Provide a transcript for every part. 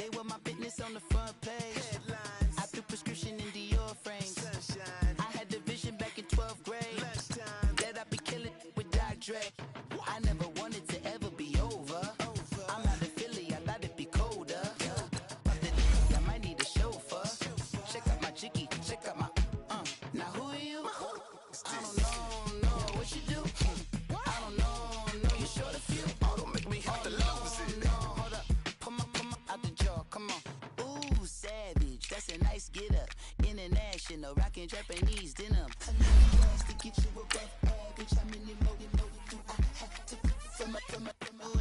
They were my business on the front page. Headlines. I threw prescription in Dior frames. Sunshine. I had the vision back in 12th grade. Lunchtime. That I'd be killing with Dr. Dre. I never wanted to ever be over. I'm out of Philly, I thought it'd be colder. I might need a chauffeur. Check out my jiggy, check out my now who are you? I don't know, what you do? I don't know, you short a few. Oh, don't make me have to lose it. No, hold up, pull my out the jaw, come on. Ooh, savage, that's a nice get up. International, rockin' Japanese denim. I need gas to get you above average. How many more do I have to from my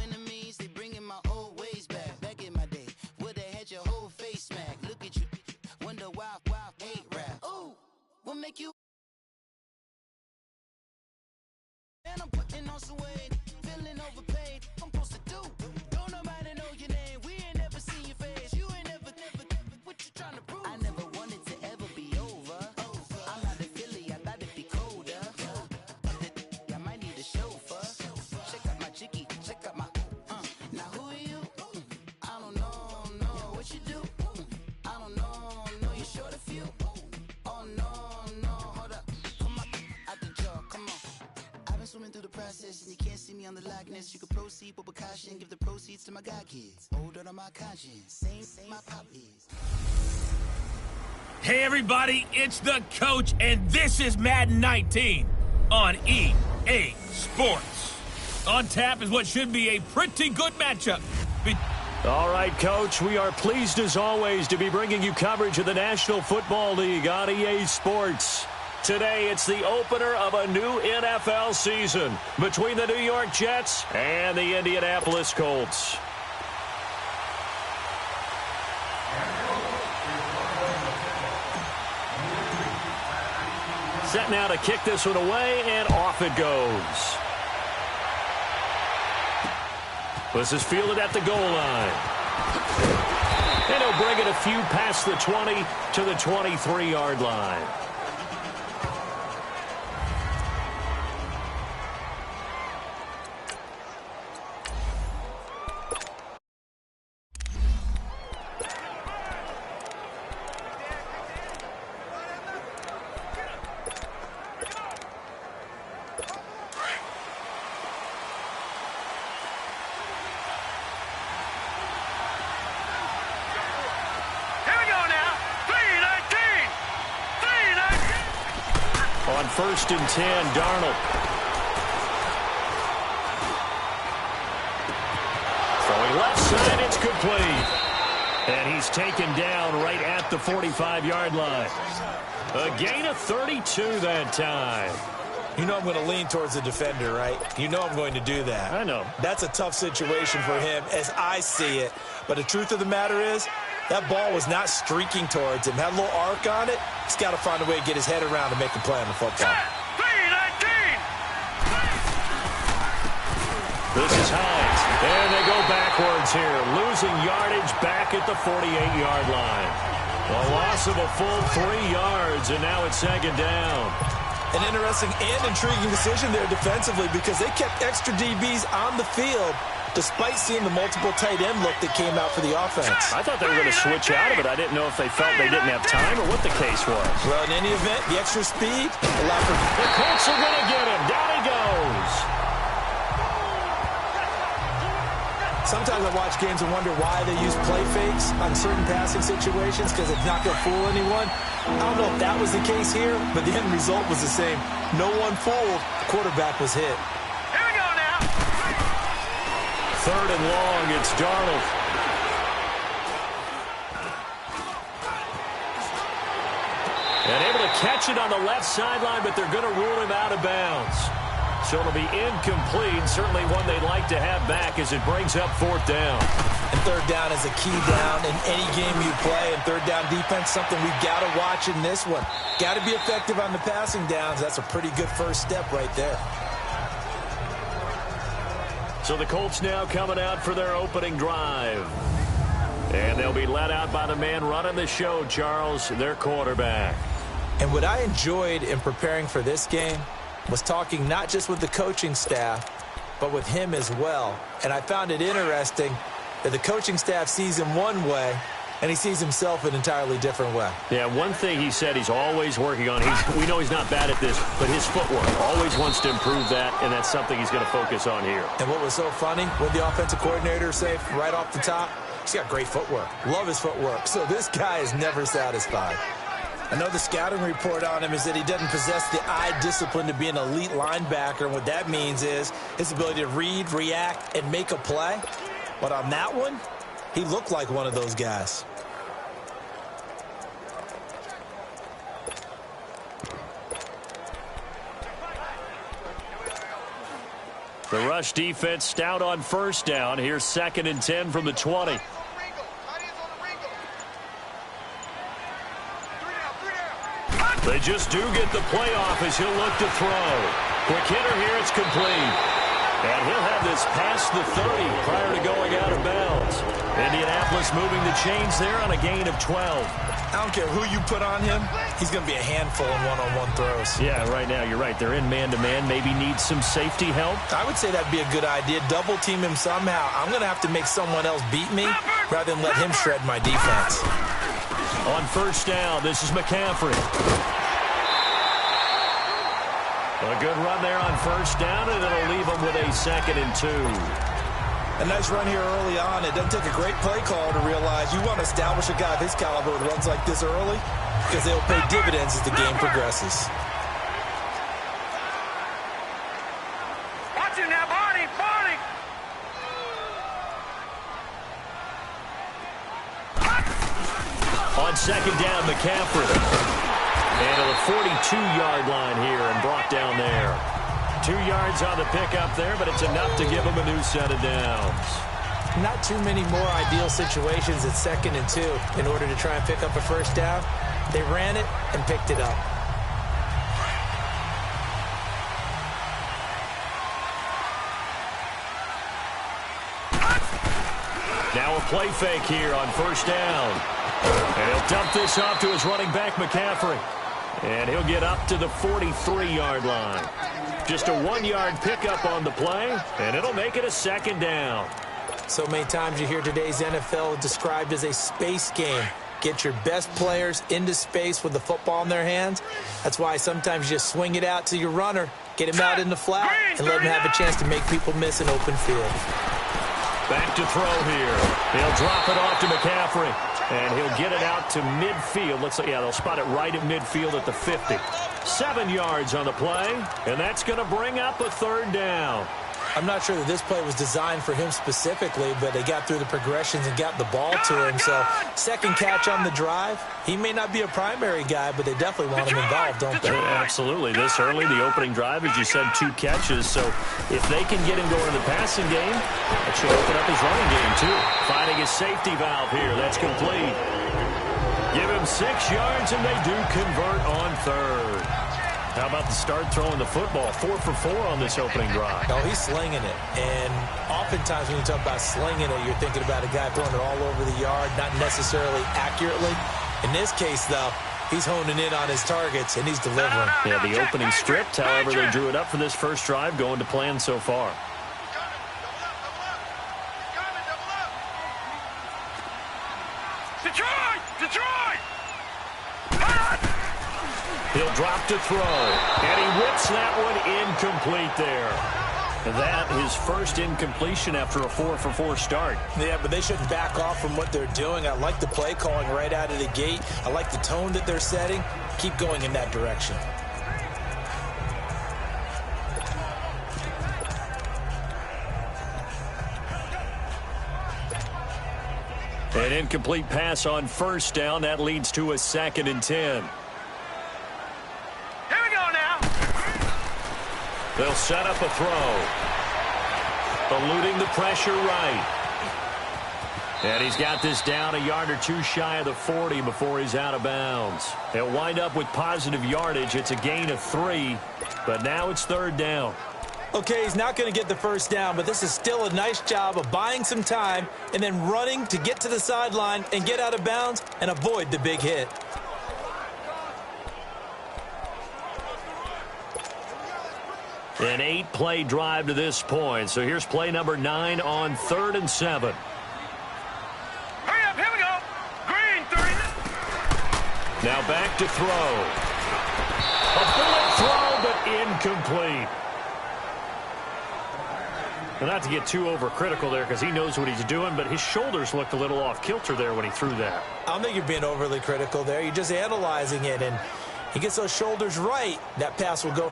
enemies? They bringing my old ways back in my day. Would've had your whole face smacked. Look at you, wonder why hate rap. Ooh, what make you? And I'm putting on some weight, feeling overpaid. I'm supposed to do. Don't nobody know your name. We ain't never seen your face. You ain't never. What you trying to prove? I never wanted to ever be over. I'm out of Philly, I thought it'd be colder. I might need a chauffeur. Check out my jiggy, check out my. Now who are you? I don't know, what you do? I don't know, you short a few. Oh no, hold up, come on, out the jaw, come on. I've been swimming through the process, and you can't see me on the likeness. You can proceed, but with caution, give the proceeds to my god kids. Older on my conscience, same my pop is. Hey everybody, it's the coach, and this is Madden 19 on EA Sports. On tap is what should be a pretty good matchup. All right, Coach, we are pleased as always to be bringing you coverage of the National Football League on EA Sports. Today, it's the opener of a new NFL season between the New York Jets and the Indianapolis Colts. Set now to kick this one away, and off it goes. This is fielded at the goal line. And he'll bring it a few past the 20 to the 23-yard line. On 1st and 10, Darnold. Throwing left side, it's complete. And he's taken down right at the 45-yard line. A gain of 32 that time. You know I'm going to lean towards the defender, right? You know I'm going to do that. I know. That's a tough situation for him as I see it. But the truth of the matter is, that ball was not streaking towards him. Had a little arc on it. He's got to find a way to get his head around to make a play on the football. This is Hines. And they go backwards here. Losing yardage back at the 48-yard line. A loss of a full 3 yards, and now it's 2nd down. An interesting and intriguing decision there defensively because they kept extra DBs on the field despite seeing the multiple tight end look that came out for the offense. I thought they were going to switch out of it. I didn't know if they felt they didn't have time or what the case was. Well, in any event, the extra speed allowed for... The Colts are going to get him. Down he goes. Sometimes I watch games and wonder why they use play fakes on certain passing situations because it's not going to fool anyone. I don't know if that was the case here, but the end result was the same. No one fooled. The quarterback was hit. 3rd and long, it's Darnold. And able to catch it on the left sideline, but they're going to rule him out of bounds. So it'll be incomplete, certainly one they'd like to have back as it brings up 4th down. And 3rd down is a key down in any game you play, and 3rd down defense, something we've got to watch in this one. Got to be effective on the passing downs. That's a pretty good first step right there. So the Colts now coming out for their opening drive. And they'll be led out by the man running the show, Charles, their quarterback. And what I enjoyed in preparing for this game was talking not just with the coaching staff, but with him as well. And I found it interesting that the coaching staff sees him one way, and he sees himself an entirely different way. Yeah, one thing he said he's always working on, we know he's not bad at this, but his footwork, always wants to improve that, and that's something he's going to focus on here. And what was so funny, what the offensive coordinator said right off the top, he's got great footwork. Love his footwork. So this guy is never satisfied. I know the scouting report on him is that he doesn't possess the eye discipline to be an elite linebacker, and what that means is his ability to read, react, and make a play. But on that one, he looked like one of those guys. The rush defense stout on first down. Here's 2nd and 10 from the 20. They just do get the play off as he'll look to throw. Quick hitter here, it's complete. And he'll have this past the 30 prior to going out of bounds. Indianapolis moving the chains there on a gain of 12. I don't care who you put on him, he's going to be a handful in one-on-one throws. Yeah, right now, you're right. They're in man-to-man. Maybe need some safety help. I would say that'd be a good idea. Double team him somehow. I'm going to have to make someone else beat me rather than let him shred my defense. On first down, this is McCaffrey. A good run there on first down, and it'll leave him with a 2nd and 2. A nice run here early on. It doesn't take a great play caller to realize you want to establish a guy of his caliber with runs like this early because they'll pay dividends as the game progresses. Watch him now, Barney! Barney! On 2nd down, McCaffrey. And to the 42-yard line here and brought down there. 2 yards on the pickup there, but it's enough to give him a new set of downs. Not too many more ideal situations at 2nd and 2 in order to try and pick up a first down. They ran it and picked it up. Now a play fake here on first down. And he'll dump this off to his running back, McCaffrey. And he'll get up to the 43-yard line. Just a 1-yard pickup on the play, and it'll make it a 2nd down. So many times you hear today's NFL described as a space game. Get your best players into space with the football in their hands. That's why sometimes you just swing it out to your runner, get him out in the flat, and let him have a chance to make people miss an open field. Back to throw here. They'll drop it off to McCaffrey. And he'll get it out to midfield. Looks like, yeah, they'll spot it right at midfield at the 50. 7 yards on the play, and that's going to bring up a 3rd down. I'm not sure that this play was designed for him specifically, but they got through the progressions and got the ball to him. So 2nd catch on the drive. He may not be a primary guy, but they definitely want him involved, don't they? Absolutely. This early, the opening drive, as you said, 2 catches. So if they can get him going in the passing game, that should open up his running game, too. Finding his safety valve here. That's complete. Give him 6 yards, and they do convert on 3rd. How about the start throwing the football? 4 for 4 on this opening drive. Oh, he's slinging it. And oftentimes when you talk about slinging it, you're thinking about a guy throwing it all over the yard, not necessarily accurately. In this case, though, he's honing in on his targets, and he's delivering. Yeah, the opening script, however, they drew it up for this first drive, going to plan so far. Detroit! Detroit! He'll drop to throw, and he whips that one incomplete there. That his first incompletion after a 4 for 4 start. Yeah, but they shouldn't back off from what they're doing. I like the play calling right out of the gate. I like the tone that they're setting. Keep going in that direction. An incomplete pass on first down. That leads to a 2nd and 10. They'll set up a throw. Eluding the pressure right. And he's got this down a yard or 2 shy of the 40 before he's out of bounds. They'll wind up with positive yardage. It's a gain of 3, but now it's 3rd down. Okay, he's not going to get the first down, but this is still a nice job of buying some time and then running to get to the sideline and get out of bounds and avoid the big hit. An 8-play drive to this point. So here's play number 9 on 3rd and 7. Now back to throw. A bullet throw, but incomplete. And not to get too overcritical there because he knows what he's doing, but his shoulders looked a little off kilter there when he threw that. I don't think you're being overly critical there. You're just analyzing it, and he gets those shoulders right, that pass will go.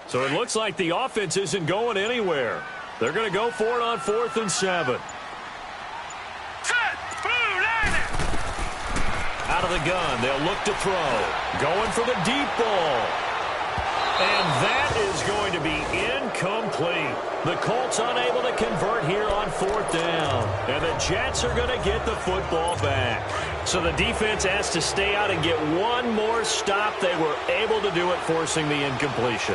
So it looks like the offense isn't going anywhere. They're going to go for it on 4th and 7. Out of the gun, they'll look to throw. Going for the deep ball. And that is going to be incomplete. The Colts unable to convert here on 4th down. And the Jets are going to get the football back. So the defense has to stay out and get one more stop. They were able to do it, forcing the incompletion.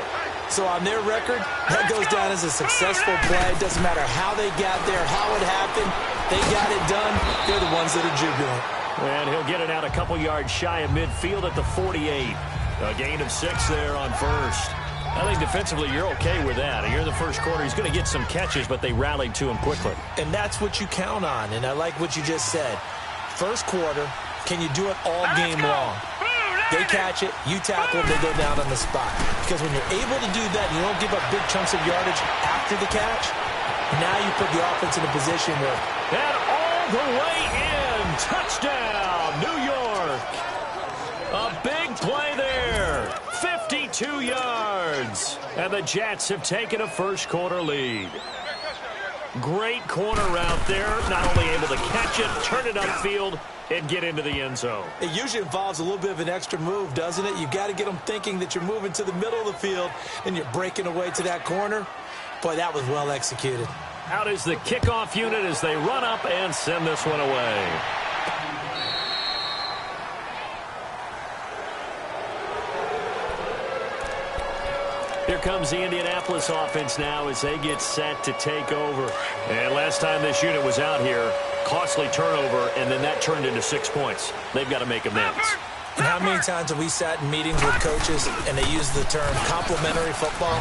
So on their record, that goes down as a successful play. It doesn't matter how they got there, how it happened. They got it done. They're the ones that are jubilant. And he'll get it out a couple yards shy of midfield at the 48. A gain of 6 there on first. I think defensively you're okay with that. Here in the first quarter, he's going to get some catches, but they rallied to him quickly. And that's what you count on, and I like what you just said. First quarter, can you do it all game long? They catch it, you tackle them, they go down on the spot. Because when you're able to do that, you don't give up big chunks of yardage after the catch, now you put the offense in a position where... And all the way in, touchdown, New York. A big play there, 52 yards. And the Jets have taken a first quarter lead. Great corner route there, not only able to catch it, turn it upfield, and get into the end zone. It usually involves a little bit of an extra move, doesn't it? You got to get them thinking that you're moving to the middle of the field and you're breaking away to that corner. Boy, that was well executed. Out is the kickoff unit as they run up and send this one away. Here comes the Indianapolis offense now as they get set to take over. And last time this unit was out here, costly turnover, and then that turned into 6 points. They've got to make amends. And how many times have we sat in meetings with coaches and they use the term complementary football?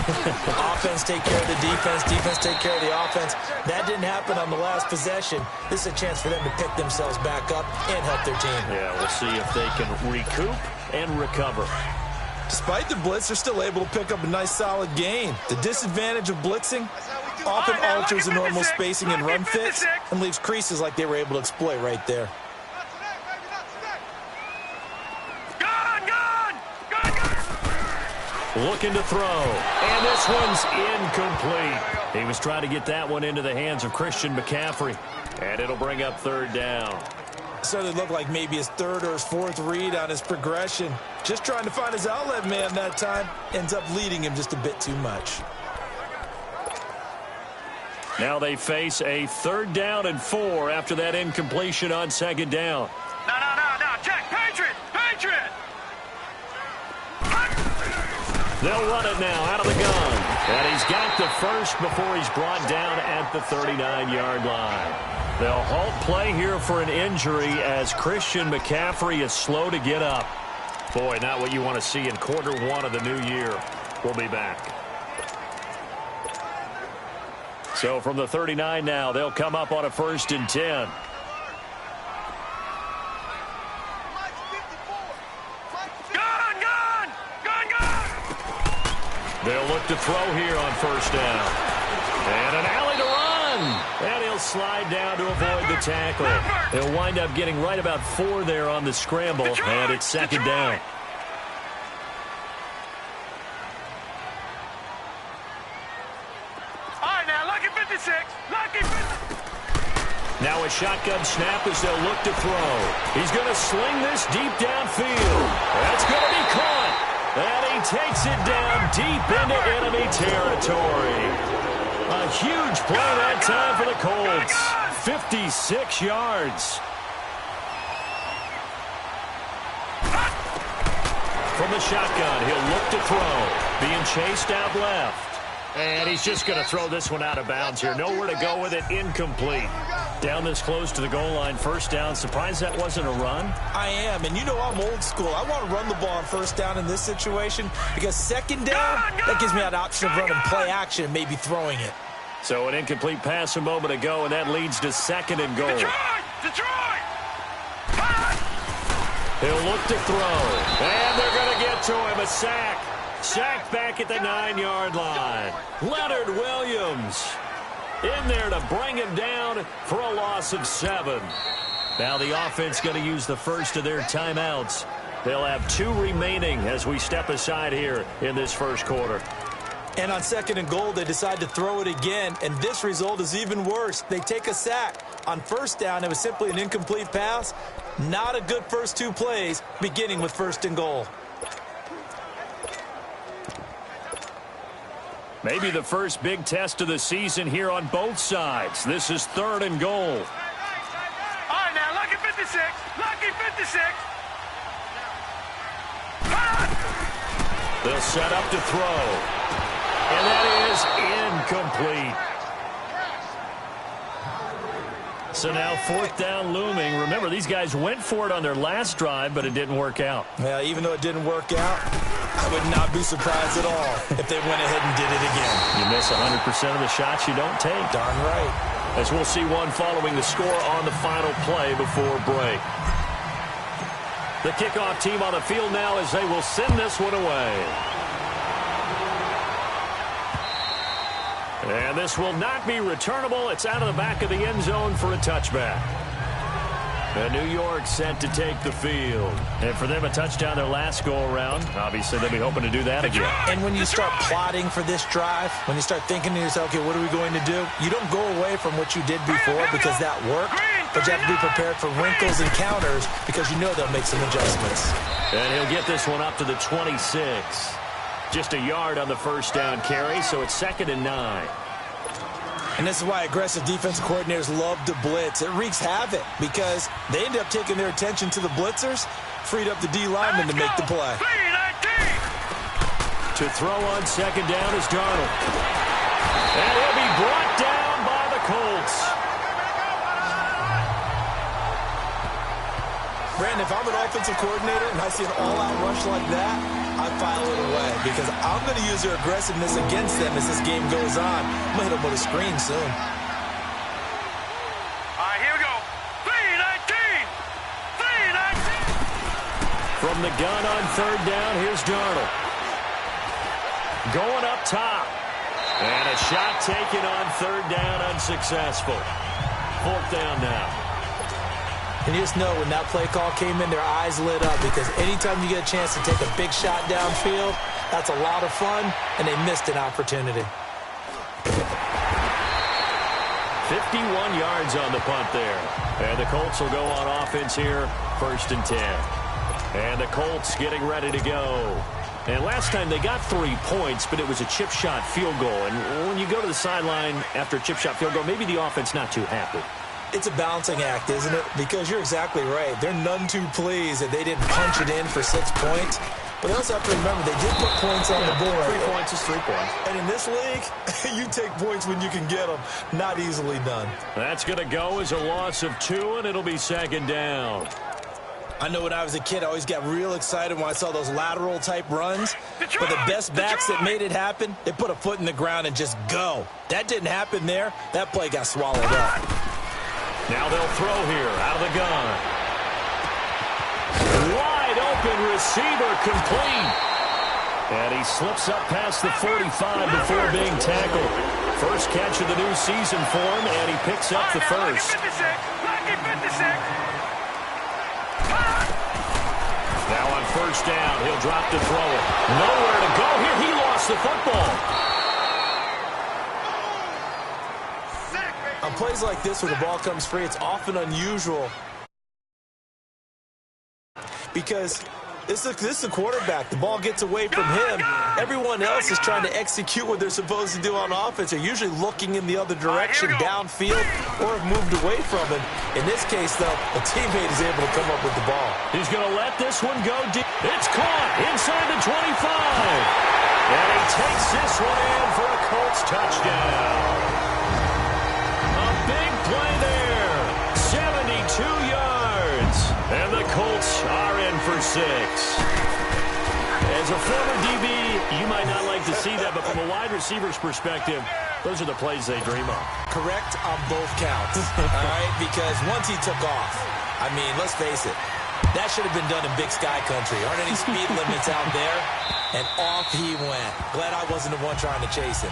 Offense take care of the defense, defense take care of the offense. That didn't happen on the last possession. This is a chance for them to pick themselves back up and help their team. Yeah, we'll see if they can recoup and recover. Despite the blitz, they're still able to pick up a nice solid gain. The disadvantage of blitzing often alters the normal spacing and run fits and leaves creases like they were able to exploit right there. Looking to throw, and this one's incomplete. He was trying to get that one into the hands of Christian McCaffrey, and it'll bring up 3rd down. Certainly looked like maybe his 3rd or his 4th read on his progression. Just trying to find his outlet man that time. Ends up leading him just a bit too much. Now they face a 3rd down and 4 after that incompletion on 2nd down. No. Check. Patriot. They'll run it now out of the gun. And he's got the first before he's brought down at the 39-yard line. They'll halt play here for an injury as Christian McCaffrey is slow to get up. Boy, not what you want to see in quarter 1 of the new year. We'll be back. So from the 39 now, they'll come up on a 1st and 10. They'll look to throw here on 1st down. And an alley to run. And he'll slide down to avoid the tackle. He'll wind up getting right about 4 there on the scramble. And it's 2nd down. All right, now, lucky 56. Lucky 56. Now a shotgun snap as they'll look to throw. He's going to sling this deep downfield. That's going to be caught. And he takes it down deep into enemy territory. A huge play that time for the Colts. 56 yards. From the shotgun, he'll look to throw. Being chased out left. And he's just going to throw this one out of bounds here. Nowhere to go with it. Incomplete. Down this close to the goal line. First down. Surprised that wasn't a run? I am. And you know I'm old school. I want to run the ball on first down in this situation because second down, that gives me an option of running play action and maybe throwing it. So an incomplete pass a moment ago, and that leads to second and goal. Detroit! He'll look to throw. And they're going to get to him. A sack. Sacked back at the 9-yard line. Leonard Williams in there to bring him down for a loss of 7. Now the offense going to use the first of their timeouts. They'll have 2 remaining as we step aside here in this first quarter. And on second and goal, they decide to throw it again, and this result is even worse. They take a sack. On first down, it was simply an incomplete pass. Not a good first 2 plays, beginning with first and goal. Maybe the first big test of the season here on both sides. This is third and goal. All right, now, lucky 56. Lucky 56. They'll set up to throw. And that is incomplete. So now fourth down looming. Remember, these guys went for it on their last drive, but it didn't work out. Yeah, even though it didn't work out, I would not be surprised at all if they went ahead and did it again. You miss 100% of the shots you don't take. Darn right. As we'll see one following the score on the final play before break. The kickoff team on the field now as they will send this one away. And this will not be returnable. It's out of the back of the end zone for a touchback. And New York set to take the field. And for them, a touchdown their last go-around. Obviously, they'll be hoping to do that again. And when you start plotting for this drive, when you start thinking to yourself, okay, what are we going to do? You don't go away from what you did before because that worked, but you have to be prepared for wrinkles and counters because you know they'll make some adjustments. And he'll get this one up to the 26. Just a yard on the first down carry, so it's 2nd and 9. And this is why aggressive defensive coordinators love to blitz. It wreaks havoc because they end up taking their attention to the blitzers, freed up the D lineman to make the play. To throw on second down is Darnold. And he'll be brought down by the Colts. Brandon, if I'm an offensive coordinator and I see an all-out rush like that, I file it away because I'm going to use their aggressiveness against them as this game goes on. I'm going to hit them with a screen soon. All right, here we go. 3-19. 3-19. From the gun on third down, here's Darnold. Going up top. And a shot taken on third down, unsuccessful. Fourth down now. And you just know when that play call came in, their eyes lit up because anytime you get a chance to take a big shot downfield, that's a lot of fun, and they missed an opportunity. 51 yards on the punt there. And the Colts will go on offense here, 1st and 10. And the Colts getting ready to go. And last time they got 3 points, but it was a chip shot field goal. And when you go to the sideline after a chip shot field goal, maybe the offense not too happy. It's a balancing act, isn't it? Because you're exactly right. They're none too pleased that they didn't punch it in for 6 points. But they also have to remember they did put points on the board. 3 points is 3 points. And in this league, you take points when you can get them. Not easily done. That's going to go as a loss of 2, and it'll be 2nd down. I know when I was a kid, I always got real excited when I saw those lateral-type runs. But the best backs that made it happen, they put a foot in the ground and just go. That didn't happen there. That play got swallowed up. Now they'll throw here out of the gun. Wide open receiver complete. And he slips up past the 45 before being tackled. First catch of the new season for him, and he picks up the first. Lucky 56. Now on first down, he'll drop to throw it. Nowhere to go here. He lost the football. On plays like this where the ball comes free, it's often unusual because this is a quarterback. The ball gets away from him. Everyone else is trying to execute what they're supposed to do on offense. They're usually looking in the other direction, downfield, or have moved away from him. In this case, though, a teammate is able to come up with the ball. He's going to let this one go deep. It's caught inside the 25. And he takes this one in for a Colts touchdown. A big play there. 72 yards. And the Colts are in for 6. As a former DB, you might not like to see that, but from a wide receiver's perspective, those are the plays they dream of. Correct on both counts, all right? Because once he took off, I mean, let's face it, that should have been done in Big Sky Country. Aren't any speed limits out there? And off he went. Glad I wasn't the one trying to chase him.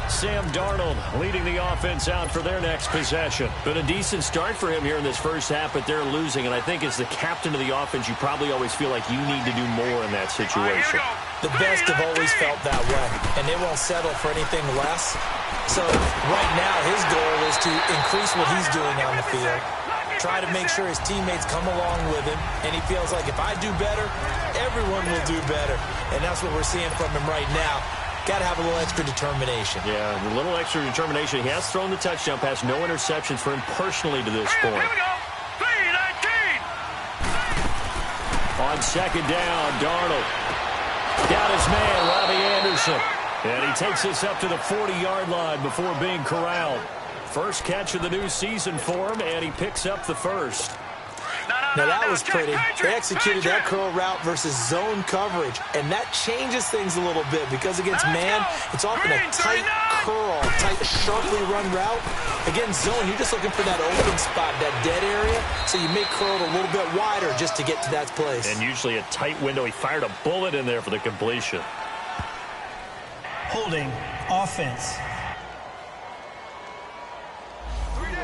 Sam Darnold leading the offense out for their next possession. Been a decent start for him here in this first half, but they're losing. And I think as the captain of the offense, you probably always feel like you need to do more in that situation. The best have always felt that way, and they won't settle for anything less. So right now his goal is to increase what he's doing on the field, try to make sure his teammates come along with him, and he feels like if I do better, everyone will do better. And that's what we're seeing from him right now. Got to have a little extra determination. Yeah, a little extra determination. He has thrown the touchdown pass. No interceptions for him personally to this point. Here we go. 3-19. On second down, Darnold. Got his man, Robbie Anderson. And he takes this up to the 40-yard line before being corralled. First catch of the new season for him, and he picks up the first. Now that was pretty. They executed that curl route versus zone coverage, and that changes things a little bit because against man, it's often a tight curl, tight, sharply run route. Against zone, you're just looking for that open spot, that dead area, so you make curl a little bit wider just to get to that place. And usually a tight window. He fired a bullet in there for the completion. Holding offense.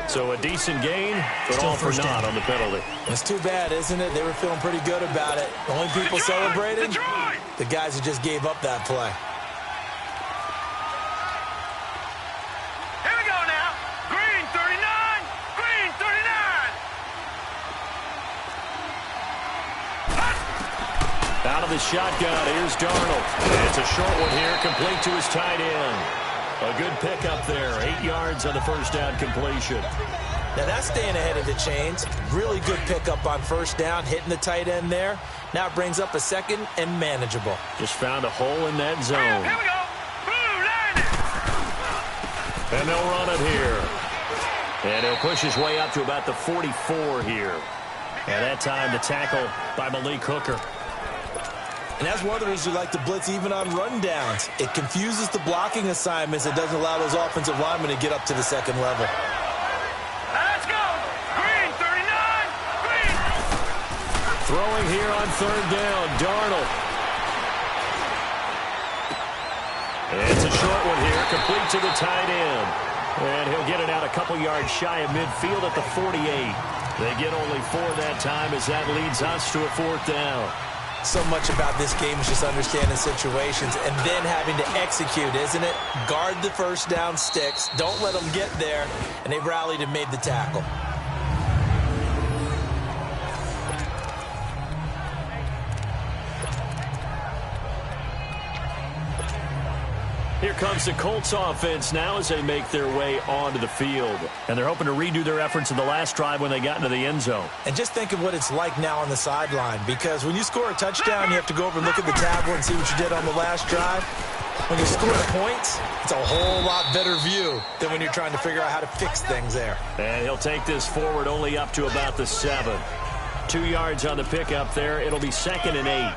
So a decent gain, but Still all for naught on the penalty. It's too bad, isn't it? They were feeling pretty good about it. The only people celebrating, the guys who just gave up that play. Here we go now. Green 39. Green 39. Out of the shotgun, here's Darnold. It's a short one here, complete to his tight end. A good pickup there, 8 yards on the first down completion. Now that's staying ahead of the chains. Really good pickup on first down, hitting the tight end there. Now it brings up a second and manageable. Just found a hole in that zone. Here we go. Blue landed. And they'll run it here. And he'll push his way up to about the 44 here. And that time the tackle by Malik Hooker. And that's one of the reasons you like to blitz even on rundowns. It confuses the blocking assignments. It doesn't allow those offensive linemen to get up to the second level. Let's go. Green 39. Green. Throwing here on third down, Darnold. It's a short one here, complete to the tight end. And he'll get it out a couple yards shy of midfield at the 48. They get only 4 that time as that leads us to a fourth down. So much about this game is just understanding situations and then having to execute, isn't it? Guard the first down sticks. Don't let them get there. And they rallied and made the tackle. Here comes the Colts offense now as they make their way onto the field. And they're hoping to redo their efforts in the last drive when they got into the end zone. And just think of what it's like now on the sideline, because when you score a touchdown, you have to go over and look at the tablet and see what you did on the last drive. When you score points, it's a whole lot better view than when you're trying to figure out how to fix things there. And he'll take this forward only up to about the 7. 2 yards on the pickup there. It'll be 2nd and 8.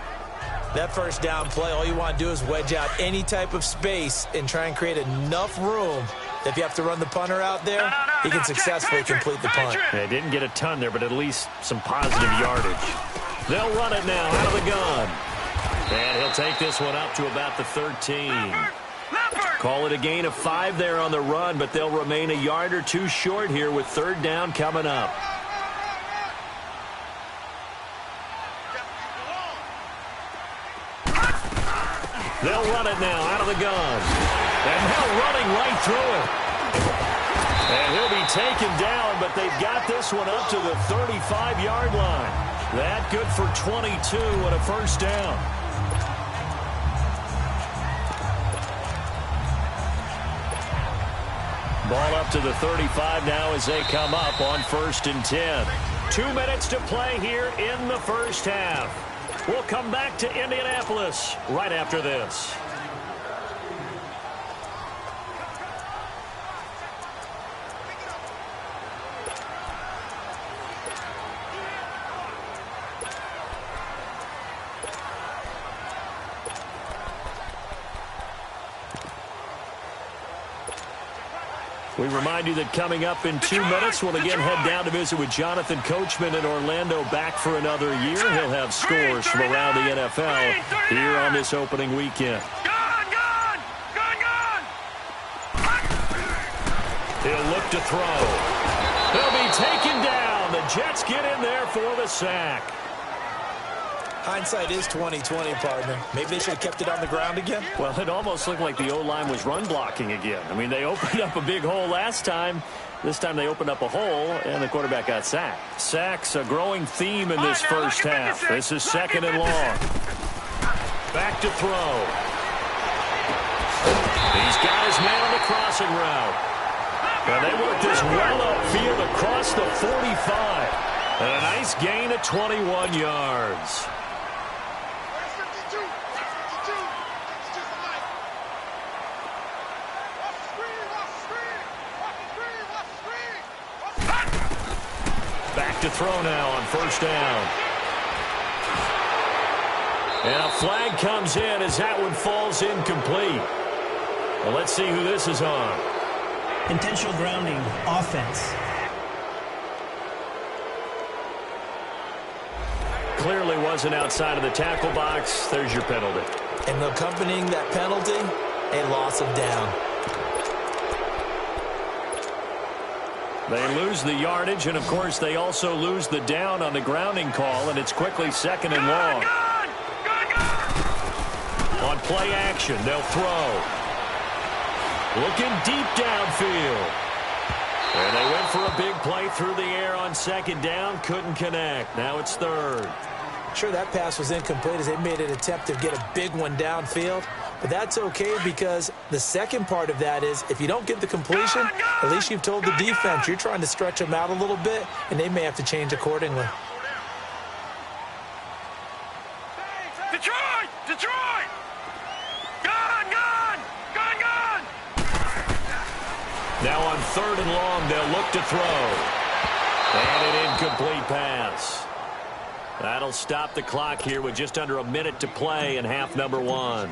That first down play, all you want to do is wedge out any type of space and try and create enough room that if you have to run the punter out there, he can successfully complete the punt. They didn't get a ton there, but at least some positive yardage. They'll run it now out of the gun. And he'll take this one up to about the 13. Call it a gain of 5 there on the run, but they'll remain a yard or 2 short here with third down coming up. They'll run it now out of the gun. And now running right through it. And he'll be taken down, but they've got this one up to the 35-yard line. That good for 22 and a first down. Ball up to the 35 now as they come up on 1st and 10. 2 minutes to play here in the first half. We'll come back to Indianapolis right after this. We remind you that coming up in 2 minutes, we'll again head down to visit with Jonathan Coachman in Orlando, back for another year. He'll have scores from around the NFL here on this opening weekend. He'll look to throw. He'll be taken down. The Jets get in there for the sack. Hindsight is 20/20, partner. Maybe they should have kept it on the ground again. Well, it almost looked like the O-line was run blocking again. I mean, they opened up a big hole last time. This time they opened up a hole, and the quarterback got sacked. Sacks a growing theme in this first half. This is 2nd and long. Back to throw. He's got his man on the crossing route. And they worked this well upfield across the 45. And a nice gain of 21 yards. Back to throw now on 1st down. And a flag comes in as that one falls incomplete. Well, let's see who this is on. Intentional grounding, offense. Clearly wasn't outside of the tackle box. There's your penalty. And accompanying that penalty, a loss of down. They lose the yardage, and, of course, they also lose the down on the grounding call, and it's quickly 2nd and long. On play action, they'll throw. Looking deep downfield. And they went for a big play through the air on 2nd down. Couldn't connect. Now it's 3rd. Sure, that pass was incomplete as they made an attempt to get a big one downfield. But that's okay because the second part of that is if you don't get the completion, at least you've told the defense you're trying to stretch them out a little bit, and they may have to change accordingly. Detroit! Detroit! Gone! Now on 3rd and long, they'll look to throw. And an incomplete pass. That'll stop the clock here with just under a minute to play in half number 1.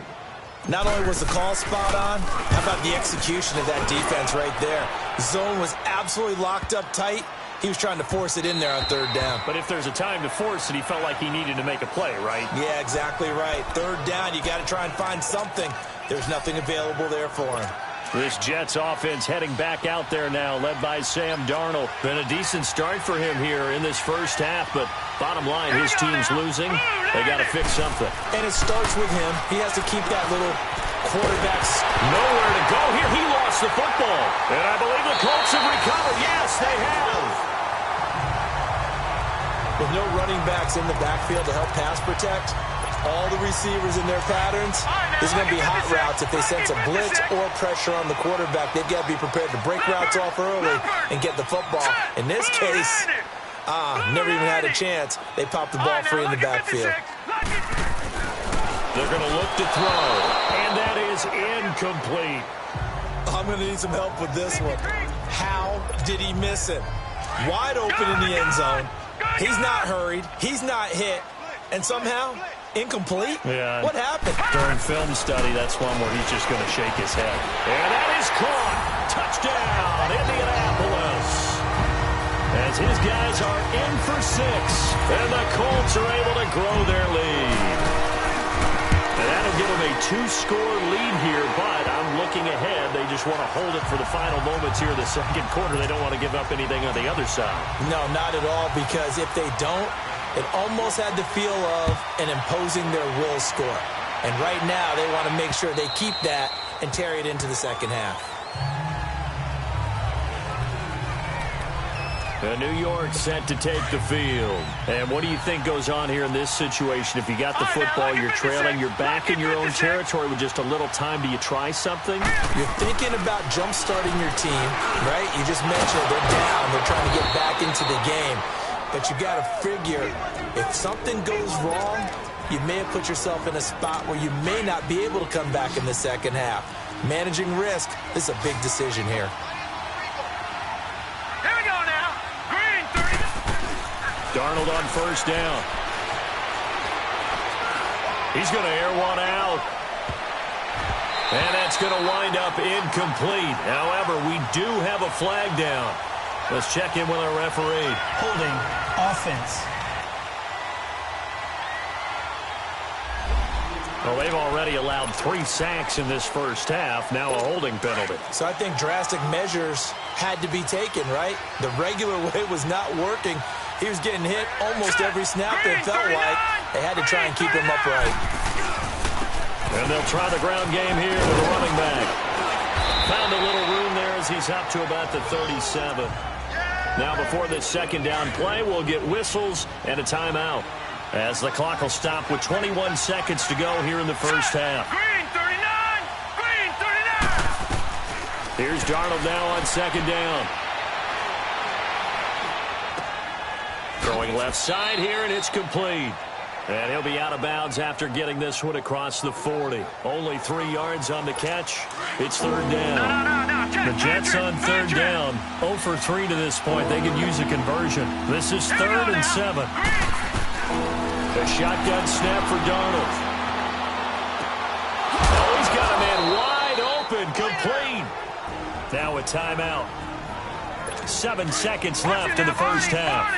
Not only was the call spot on, how about the execution of that defense right there? The zone was absolutely locked up tight. He was trying to force it in there on 3rd down. But if there's a time to force it, he felt like he needed to make a play, right? Yeah, exactly right. 3rd down, you got to try and find something. There's nothing available there for him. This Jets offense heading back out there now, led by Sam Darnold. Been a decent start for him here in this first half, but bottom line, his team's losing. They got to fix something. And it starts with him. He has to keep that little quarterback's nowhere to go here. He lost the football. And I believe the Colts have recovered. Yes, they have. With no running backs in the backfield to help pass protect, all the receivers in their patterns, this is going to be hot routes. If they sense a blitz or pressure on the quarterback, they've got to be prepared to break routes off early and get the football. In this case, never even had a chance. They popped the ball free in the backfield. They're going to look to throw, and that is incomplete. I'm going to need some help with this one. How did he miss it? Wide open in the end zone. He's not hurried. He's not hit. And somehow, incomplete? Yeah. What happened? During film study, that's one where he's just going to shake his head. And that is caught. Touchdown, Indianapolis. As his guys are in for 6. And the Colts are able to grow their lead. And that'll give them a 2-score lead here, but I'm looking ahead. They just want to hold it for the final moments here in the second quarter. They don't want to give up anything on the other side. No, not at all, because if they don't, it almost had the feel of an imposing their will score. And right now, they want to make sure they keep that and carry it into the second half. New York set to take the field. And what do you think goes on here in this situation? If you got the football, you're trailing, you're back in your own territory with just a little time. Do you try something? You're thinking about jump-starting your team, right? You just mentioned they're down. They're trying to get back into the game. But you got to figure, if something goes wrong, you may have put yourself in a spot where you may not be able to come back in the second half. Managing risk, this is a big decision here. Here we go now. Green, 30. Darnold on first down. He's going to air one out. And that's going to wind up incomplete. However, we do have a flag down. Let's check in with our referee. Holding offense. Well, they've already allowed 3 sacks in this first half. Now a holding penalty. So I think drastic measures had to be taken, right? The regular way was not working. He was getting hit almost every snap, it felt like. They had to try and keep him upright. And they'll try the ground game here with a running back. Found a little room there as he's up to about the 37. Now before this second down play, we'll get whistles and a timeout, as the clock will stop with 21 seconds to go here in the first half. Green, 39. Green, 39. Here's Darnold now on second down. Throwing left side here, and it's complete. And he'll be out of bounds after getting this one across the 40. Only 3 yards on the catch. It's third down. The Jets on third down. 0 for 3 to this point. They could use a conversion. This is 3rd and 7. A shotgun snap for Darnold. Oh, he's got a man wide open, complete. Now a timeout. 7 seconds left in the first half.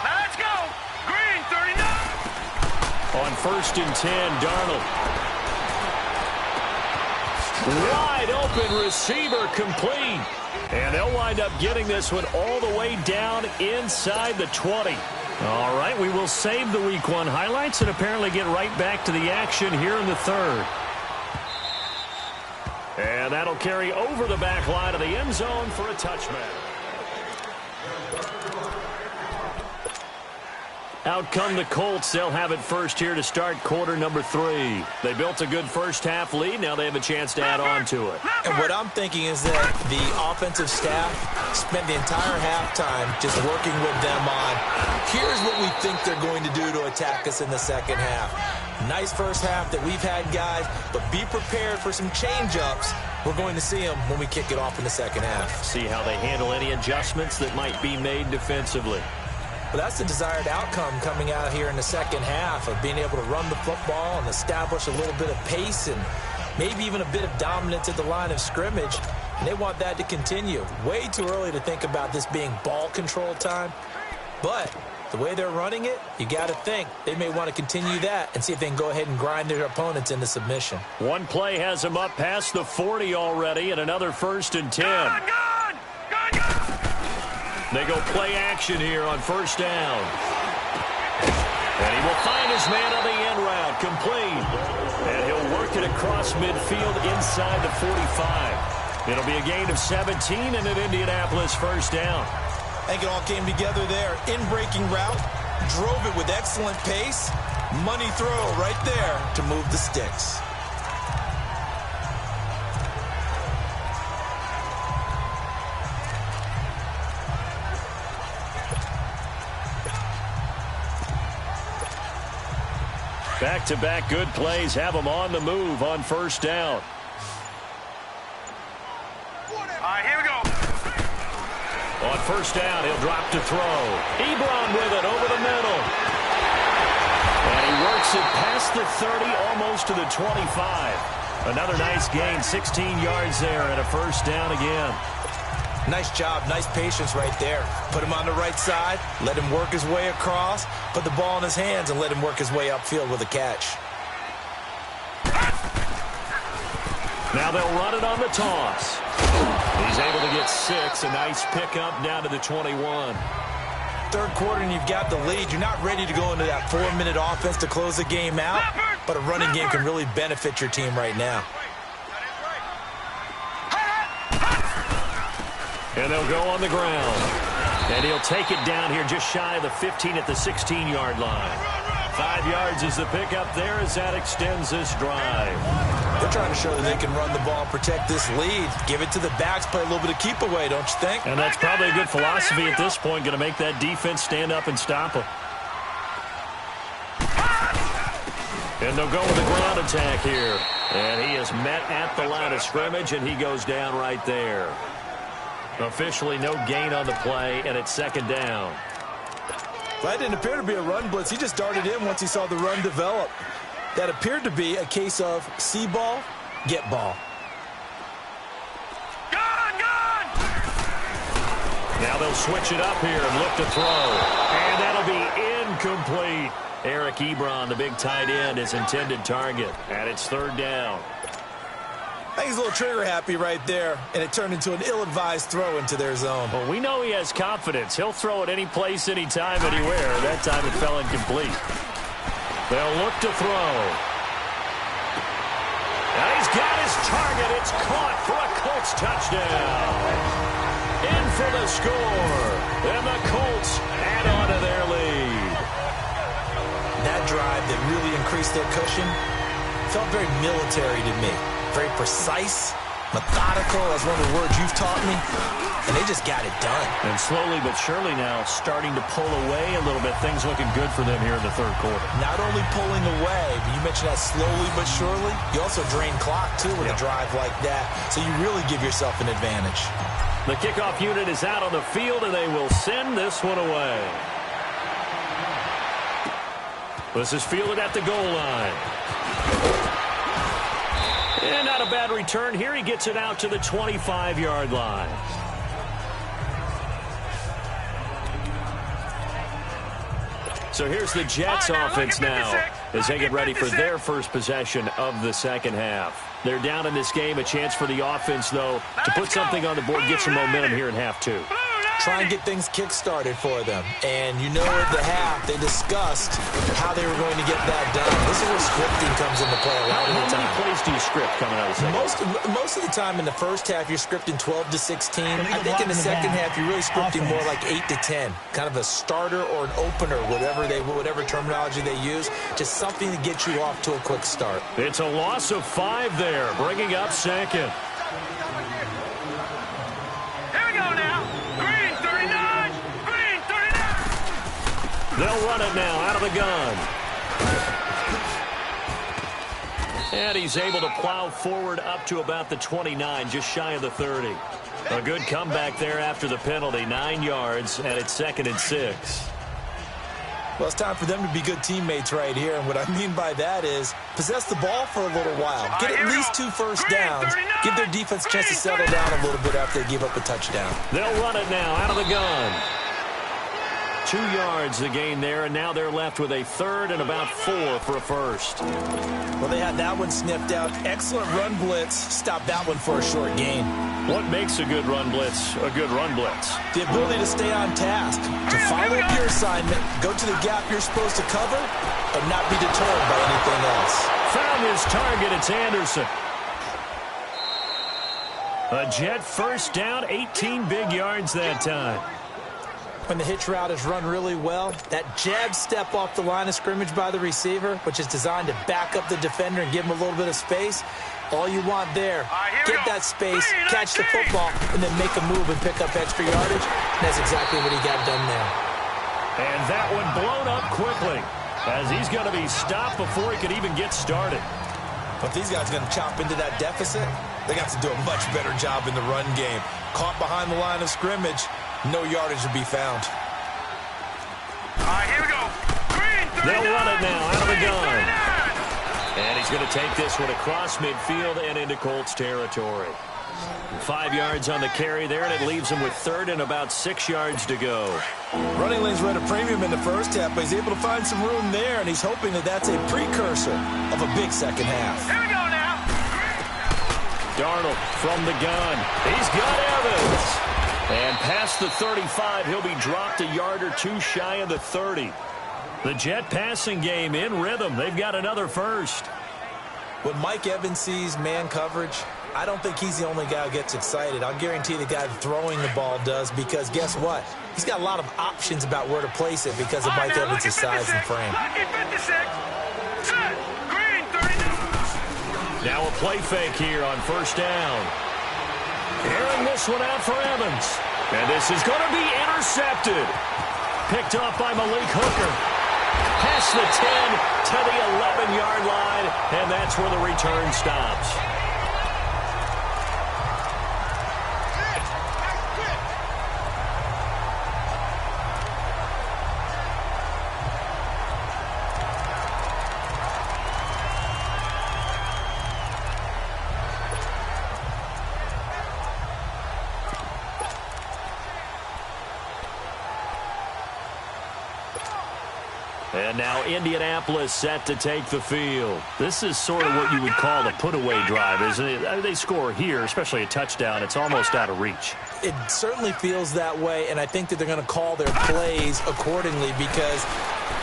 Now let's go. Green, 39. On 1st and 10, Darnold. Wide open receiver, complete. And they'll wind up getting this one all the way down inside the 20. All right, we will save the Week 1 highlights and apparently get right back to the action here in the third. And that'll carry over the back line of the end zone for a touchback. Out come the Colts. They'll have it first here to start quarter number 3. They built a good first half lead. Now they have a chance to add on to it. And what I'm thinking is that the offensive staff spent the entire halftime just working with them on, here's what we think they're going to do to attack us in the second half. Nice first half that we've had, guys, but be prepared for some change-ups. We're going to see them when we kick it off in the second half. See how they handle any adjustments that might be made defensively. But that's the desired outcome coming out here in the second half, of being able to run the football and establish a little bit of pace and maybe even a bit of dominance at the line of scrimmage. And they want that to continue. Way too early to think about this being ball control time. But the way they're running it, you got to think they may want to continue that and see if they can go ahead and grind their opponents into submission. One play has them up past the 40 already, and another 1st and 10. They go play action here on first down. And he will find his man on the end route, complete. And he'll work it across midfield inside the 45. It'll be a gain of 17 and an Indianapolis first down. I think it all came together there. In-breaking route, drove it with excellent pace. Money throw right there to move the sticks. Back-to-back good plays have them on the move on first down. All right, here we go. On first down, he'll drop to throw. Ebron with it over the middle. And he works it past the 30, almost to the 25. Another nice gain, 16 yards there, and a first down again. Nice job, nice patience right there. Put him on the right side, let him work his way across, put the ball in his hands, and let him work his way upfield with a catch. Now they'll run it on the toss. He's able to get 6, a nice pickup down to the 21. Third quarter and you've got the lead. You're not ready to go into that 4-minute offense to close the game out, but a running game can really benefit your team right now. And they'll go on the ground. And he'll take it down here just shy of the 15 at the 16-yard line. 5 yards is the pickup there as that extends this drive. They're trying to show that they can run the ball and protect this lead. Give it to the backs, play a little bit of keep away, don't you think? And that's probably a good philosophy at this point, going to make that defense stand up and stop them. And they'll go with the ground attack here. And he is met at the line of scrimmage, and he goes down right there. Officially no gain on the play, and it's second down. That didn't appear to be a run blitz. He just darted in once he saw the run develop. That appeared to be a case of see ball, get ball. Gone! Now they'll switch it up here and look to throw. And that'll be incomplete. Eric Ebron, the big tight end, his intended target. And it's third down. I think he's a little trigger happy right there, and it turned into an ill-advised throw into their zone. Well, we know he has confidence. He'll throw it any place, anytime, anywhere. That time it fell incomplete. They'll look to throw. And he's got his target. It's caught for a Colts touchdown. In for the score. And the Colts add on to their lead. That drive that really increased their cushion felt very military to me. Very precise, methodical, that's one of the words you've taught me, and they just got it done. And slowly but surely now starting to pull away a little bit. Things looking good for them here in the third quarter. Not only pulling away, but you mentioned that slowly but surely, you also drain clock too with a drive like that, so you really give yourself an advantage. The kickoff unit is out on the field, and they will send this one away. This is fielded at the goal line. And not a bad return here. He gets it out to the 25-yard line. So here's the Jets offense now as they get ready for their first possession of the second half. They're down in this game. A chance for the offense, though, to put something on the board, get some momentum here in half two. Try and get things kick-started for them. And you know at the half, they discussed how they were going to get that done. This is where scripting comes into play a lot of the time. How many plays do you script coming out of the second? Most of the time in the first half, you're scripting 12 to 16. I think in the second half, you're really scripting more like 8 to 10. Kind of a starter or an opener, whatever terminology they use. Just something to get you off to a quick start. It's a loss of 5 there, bringing up second. They'll run it now out of the gun. And he's able to plow forward up to about the 29, just shy of the 30. A good comeback there after the penalty, 9 yards, and it's 2nd and 6. Well, it's time for them to be good teammates right here. And what I mean by that is possess the ball for a little while. Get at least 2 first downs. Give their defense a chance to settle down a little bit after they give up a touchdown. They'll run it now out of the gun. 2 yards the gain there, and now they're left with a 3rd and about 4 for a first. Well, they had that one sniffed out. Excellent run blitz. Stop that one for a short gain. What makes a good run blitz a good run blitz? The ability to stay on task, to follow up your assignment, go to the gap you're supposed to cover, and not be deterred by anything else. Found his target. It's Anderson. A Jet first down, 18 big yards that time. When the hitch route is run really well, that jab step off the line of scrimmage by the receiver, which is designed to back up the defender and give him a little bit of space, all you want there, get that space, catch the football, and then make a move and pick up extra yardage. And that's exactly what he got done there. And that one blown up quickly as he's going to be stopped before he could even get started. But these guys are going to chop into that deficit. They got to do a much better job in the run game. Caught behind the line of scrimmage. No yardage to be found. All right, here we go. They'll run it now out of the gun. And he's going to take this one across midfield and into Colts territory. 5 yards on the carry there, and it leaves him with 3rd and about 6 yards to go. Running lanes were at a premium in the first half, but he's able to find some room there, and he's hoping that that's a precursor of a big second half. Here we go now. Darnold from the gun. He's got Evans. And past the 35, he'll be dropped a yard or 2 shy of the 30. The Jet passing game in rhythm. They've got another first. When Mike Evans sees man coverage, I don't think he's the only guy who gets excited. I'll guarantee the guy throwing the ball does, because guess what? He's got a lot of options about where to place it because of Mike Evans' size and frame. Lucky 56. Set. Green 39. Now a play fake here on first down. Airing this one out for Evans. And this is going to be intercepted. Picked off by Malik Hooker. Past the 10 to the 11-yard line, and that's where the return stops. And now Indianapolis set to take the field. This is sort of what you would call a put-away drive, isn't it? They score here, especially a touchdown. It's almost out of reach. It certainly feels that way, and I think that they're going to call their plays accordingly, because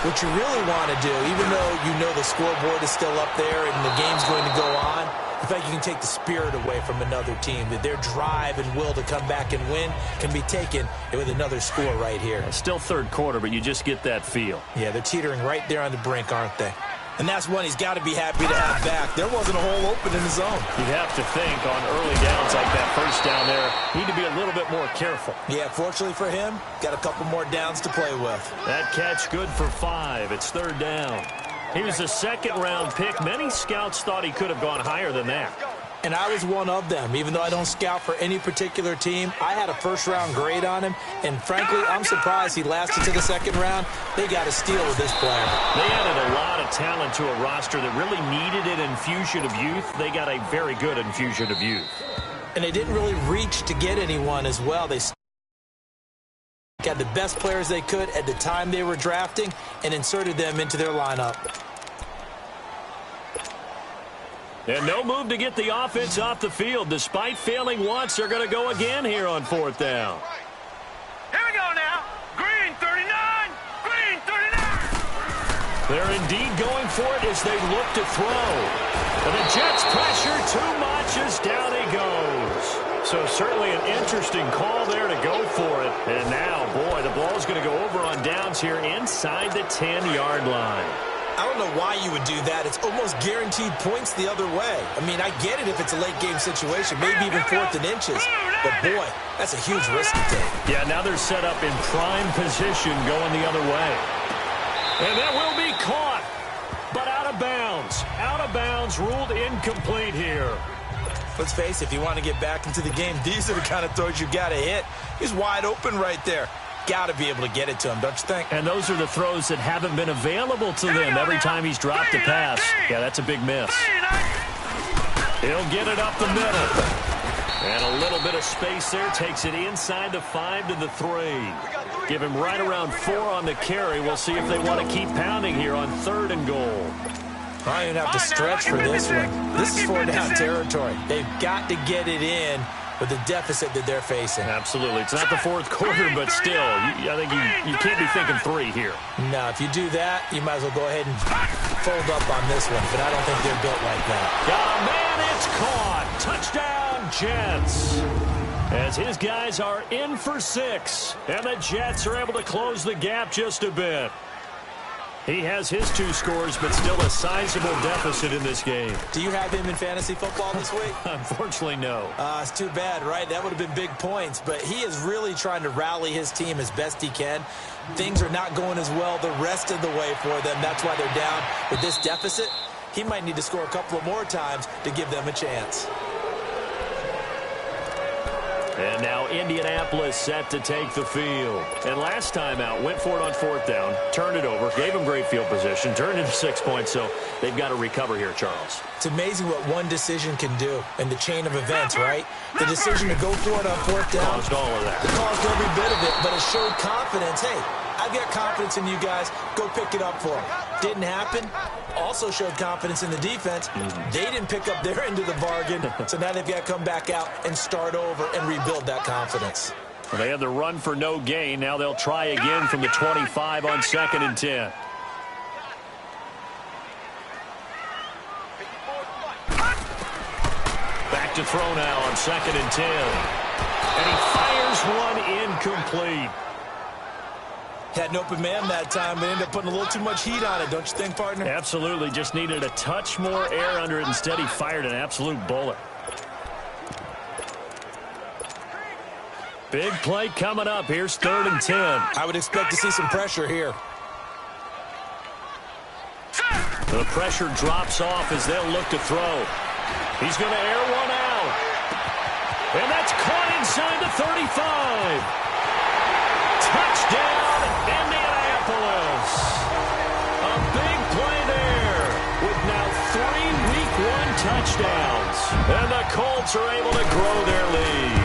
what you really want to do, even though you know the scoreboard is still up there and the game's going to go on, in fact, you can take the spirit away from another team, that their drive and will to come back and win can be taken with another score right here. Still third quarter, but you just get that feel. Yeah, they're teetering right there on the brink, aren't they? And that's one he's got to be happy to have back. There wasn't a hole open in the zone. You'd have to think on early downs like that first down there, need to be a little bit more careful. Yeah, fortunately for him, got a couple more downs to play with. That catch good for 5. It's third down. He was a second-round pick. Many scouts thought he could have gone higher than that. And I was one of them. Even though I don't scout for any particular team, I had a first-round grade on him. And frankly, I'm surprised he lasted to the second round. They got a steal with this player. They added a lot of talent to a roster that really needed an infusion of youth. They got a very good infusion of youth. And they didn't really reach to get anyone as well. They got the best players they could at the time they were drafting and inserted them into their lineup. And no move to get the offense off the field. Despite failing once, they're going to go again here on fourth down. Here we go now. Green 39. Green 39. They're indeed going for it as they look to throw. And the Jets pressure too much as down he goes. So certainly an interesting call there to go for it. And now, boy, the ball's going to go over on downs here inside the 10-yard line. I don't know why you would do that. It's almost guaranteed points the other way. I mean, I get it if it's a late-game situation, maybe even 4th and inches. But, boy, that's a huge risk to take. Yeah, now they're set up in prime position going the other way. And that will be caught, but out of bounds. Out of bounds, ruled incomplete here. Let's face it, if you want to get back into the game, these are the kind of throws you got to hit. He's wide open right there. Got to be able to get it to him, don't you think? And those are the throws that haven't been available to them every time he's dropped a pass. Yeah, that's a big miss. He'll get it up the middle. And a little bit of space there. Takes it inside the 5 to the 3. Give him right around 4 on the carry. We'll see if they want to keep pounding here on 3rd and goal. I don't even have to stretch for this one. This is 4-down territory. They've got to get it in with the deficit that they're facing. Absolutely. It's not the 4th quarter, but still, I think you can't be thinking 3 here. No, if you do that, you might as well go ahead and fold up on this one, but I don't think they're built like that. Oh, man, it's caught. Touchdown, Jets. As his guys are in for 6, and the Jets are able to close the gap just a bit. He has his 2 scores, but still a sizable deficit in this game. Do you have him in fantasy football this week? Unfortunately, no. It's too bad, right? That would have been big points, but he is really trying to rally his team as best he can. Things are not going as well the rest of the way for them. That's why they're down with this deficit. He might need to score a couple of more times to give them a chance. And now Indianapolis set to take the field. And last time out, went for it on 4th down, turned it over, gave him great field position, turned into 6 points, so they've got to recover here, Charles. It's amazing what one decision can do in the chain of events, right? The decision to go for it on 4th down caused all of that. Caused every bit of it, but it showed confidence. Hey, I've got confidence in you guys. Go pick it up for them. Didn't happen. Also showed confidence in the defense. They didn't pick up their end of the bargain, so now they've got to come back out and start over and rebuild that confidence. Well, they had the run for no gain. Now they'll try again from the 25 on 2nd and 10. Back back to throw now on 2nd and 10. And he fires one incomplete. Had an open man that time, but ended up putting a little too much heat on it, don't you think, partner? Absolutely. Just needed a touch more air under it. Instead, he fired an absolute bullet. Big play coming up. Here's 3rd and 10. I would expect to see some pressure here. The pressure drops off as they'll look to throw. He's going to air one out. And that's caught inside the 35. Touchdown, Indianapolis. A big play there with now 3 Week 1 touchdowns. And the Colts are able to grow their lead.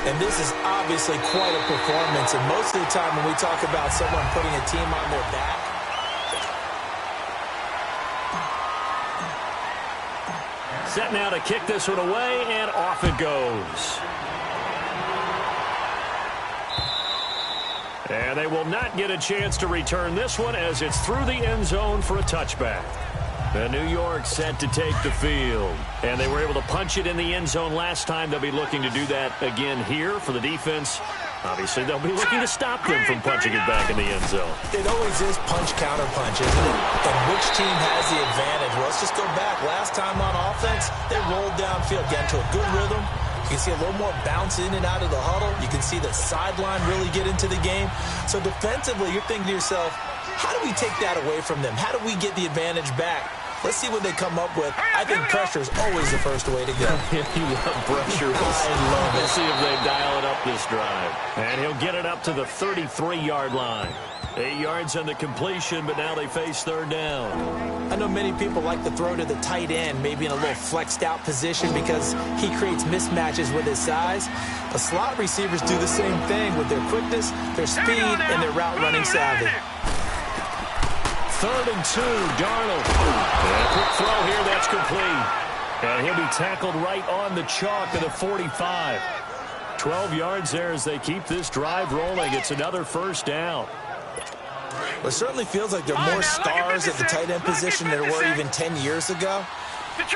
And this is obviously quite a performance. And most of the time when we talk about someone putting a team on their back, set now to kick this one away, and off it goes. And they will not get a chance to return this one as it's through the end zone for a touchback. The New York set to take the field. And they were able to punch it in the end zone last time. They'll be looking to do that again here for the defense. Obviously, they'll be looking to stop them from punching it back in the end zone. It always is punch-counter-punch, isn't it? And which team has the advantage? Well, let's just go back. Last time on offense, they rolled downfield, got into a good rhythm. You can see a little more bounce in and out of the huddle. You can see the sideline really get into the game. So defensively, you're thinking to yourself, how do we take that away from them? How do we get the advantage back? Let's see what they come up with. I think pressure is always the first way to go. You love pressure. We'll see if they dial it up this drive. And he'll get it up to the 33-yard line. 8 yards on the completion, but now they face 3rd down. I know many people like to throw to the tight end, maybe in a little flexed out position because he creates mismatches with his size. But slot receivers do the same thing with their quickness, their speed, and their route running savvy. 3rd and 2, Darnold. And a quick throw here, that's complete. And he'll be tackled right on the chalk of the 45. 12 yards there as they keep this drive rolling. It's another 1st down. Well, it certainly feels like there are more stars at the tight end position than there were even 10 years ago.